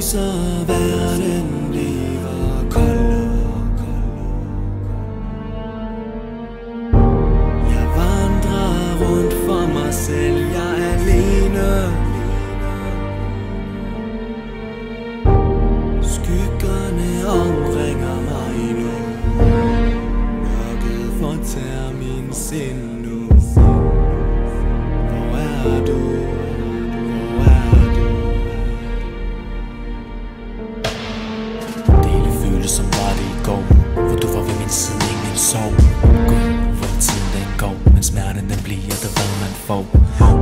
fryser, verden bliver kold. Jeg vandrer rundt for mig selv, jeg er alene. Skyggerne omringer mig nu. Mørket fortærer min sind nu. Hvor er du? Hvor er du? Det hele føles som var det i går, hvor du var ved min side, ingen sov. Gud, hvor tiden den går, men smerten den bliver det hvad man får.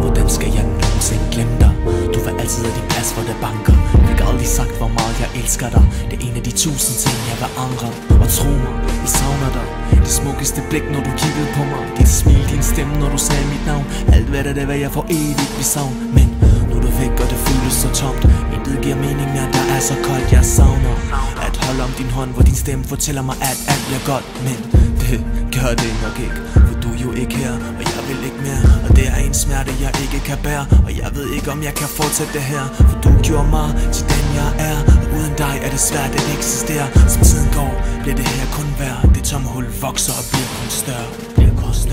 Hvordan skal jeg nogensinde glemme dig? Du var altid af din plads, hvor det banker. Fik aldrig sagt hvor meget jeg elsker dig. Det er en af de 1000 ting jeg vil angre. Og tro mig, jeg savner dig. Det smukkeste blik når du kiggede på mig. Dit smil, din stemme når du sagde mit navn. Alt hvad det var jeg for evigt ved savn. Men nu er du væk og det føles så tomt. Intet giver mening mere, der er så koldt. Jeg savner at holde om din hånd, hvor din stemme fortæller mig at alt bliver godt. Men det gør det nok ikke, for du er jo ikke her, og jeg vil ikke mere. Og det er en smerte jeg ikke kan bære. Og jeg ved ikke om jeg kan fortsætte det her, for du gjorde mig til den jeg er. Og uden dig er det svært at eksistere. Som tiden går, bliver det her kun værd. Det tomme hul vokser og bliver kun større.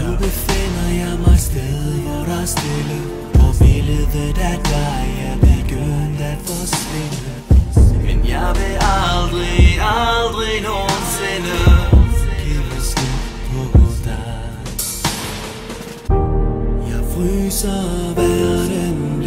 Nu befinder jeg mig sted, hvor der er stille. På billedet af dig er begyndt at forsvinde. Men jeg vil aldrig, aldrig nogensinde give slip på dig. Jeg fryser, verden